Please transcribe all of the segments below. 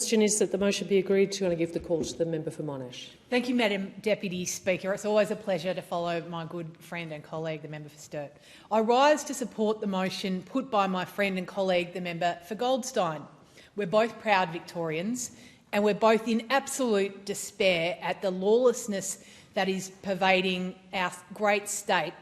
question is that the motion be agreed to, and I give the call to the member for Monash. Thank you, Madam Deputy Speaker. It's always a pleasure to follow my good friend and colleague, the member for Sturt. I rise to support the motion put by my friend and colleague, the member for Goldstein. We're both proud Victorians, and we're both in absolute despair at the lawlessness that is pervading our great state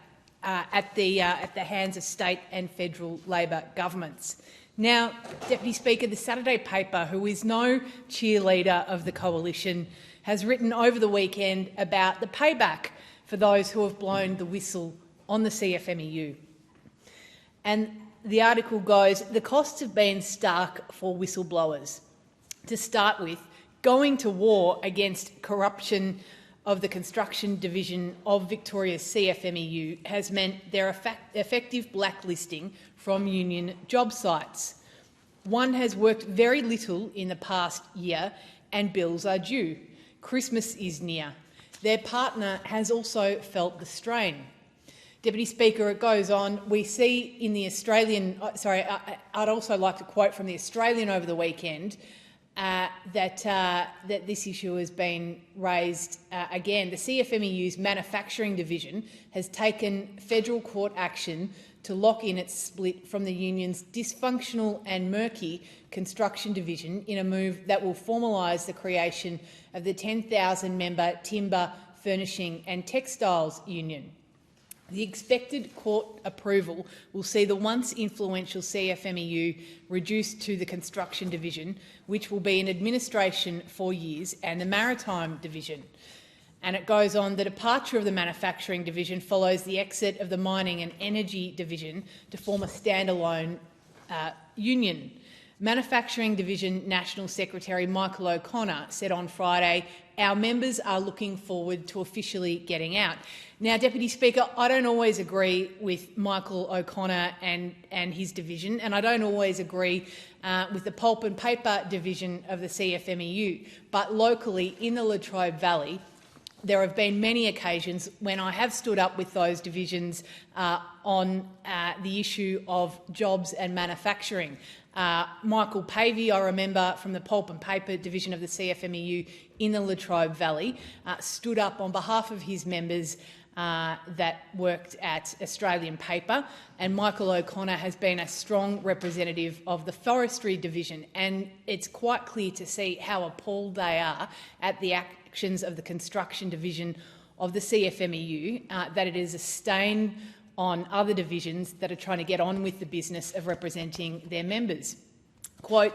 at the hands of state and federal Labor governments. Now, Deputy Speaker, the Saturday paper, who is no cheerleader of the coalition, has written over the weekend about the payback for those who have blown the whistle on the Cfmeu. And the article goes, the costs have been stark for whistleblowers. To start with, going to war against corruption of the construction division of Victoria's Cfmeu has meant their effective blacklisting from union job sites. One has worked very little in the past year and bills are due. Christmas is near. Their partner has also felt the strain. Deputy Speaker, it goes on. We see in the Australian, I'd also like to quote from the Australian over the weekend that this issue has been raised again. The Cfmeu's manufacturing division has taken federal court action to lock in its split from the union's dysfunctional and murky construction division in a move that will formalise the creation of the 10,000-member Timber, Furnishing and Textiles Union. The expected court approval will see the once influential Cfmeu reduced to the construction division, which will be in administration for years, and the maritime division. And it goes on, the departure of the manufacturing division follows the exit of the mining and energy division to form a standalone union. Manufacturing Division National Secretary Michael O'Connor said on Friday, our members are looking forward to officially getting out. Now, Deputy Speaker, I don't always agree with Michael O'Connor and his division, and I don't always agree with the pulp and paper division of the Cfmeu, but locally in the Latrobe Valley, there have been many occasions when I have stood up with those divisions on the issue of jobs and manufacturing. Michael Pavey, I remember, from the Pulp and Paper division of the Cfmeu in the Latrobe Valley, stood up on behalf of his members that worked at Australian Paper, and Michael O'Connor has been a strong representative of the Forestry Division, and it's quite clear to see how appalled they are at the actions of the Construction Division of the Cfmeu, that it is a stain on other divisions that are trying to get on with the business of representing their members. Quote,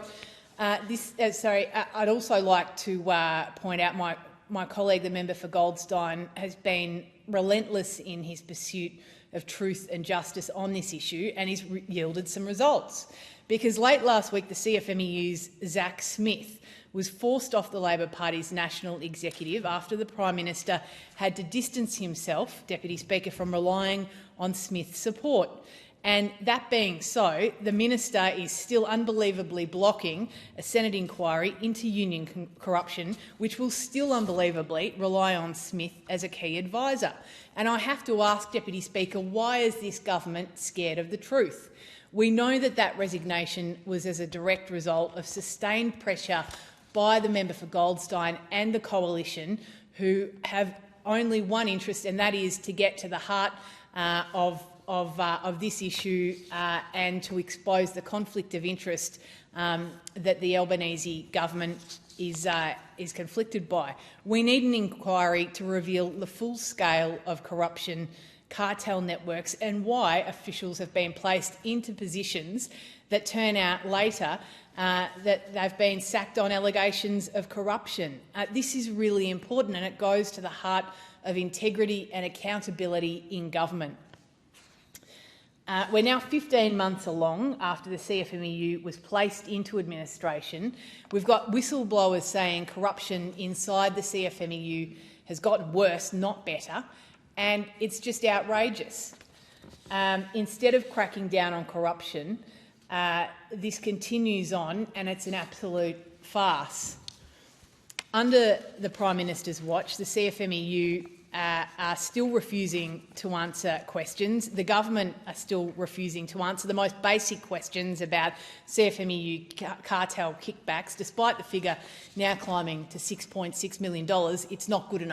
I'd also like to point out my colleague, the member for Goldstein, has been relentless in his pursuit of truth and justice on this issue, and he's yielded some results. Because late last week, the Cfmeu's Zack Smith was forced off the Labor Party's national executive after the Prime Minister had to distance himself, Deputy Speaker, from relying on Smith's support. And that being so, the Minister is still unbelievably blocking a Senate inquiry into union corruption, which will still unbelievably rely on Smith as a key advisor. And I have to ask, Deputy Speaker, why is this government scared of the truth? We know that that resignation was as a direct result of sustained pressure by the member for Goldstein and the coalition, who have only one interest, and that is to get to the heart of this issue and to expose the conflict of interest that the Albanese government is conflicted by. We need an inquiry to reveal the full scale of corruption, cartel networks, and why officials have been placed into positions that turn out later that they've been sacked on allegations of corruption. This is really important, and it goes to the heart of integrity and accountability in government. We're now 15 months along after the Cfmeu was placed into administration. We've got whistleblowers saying corruption inside the Cfmeu has gotten worse, not better, and it's just outrageous. Instead of cracking down on corruption, this continues on, and it's an absolute farce. Under the Prime Minister's watch, the Cfmeu are still refusing to answer questions. The government are still refusing to answer the most basic questions about Cfmeu cartel kickbacks, despite the figure now climbing to $6.6 million. It's not good enough.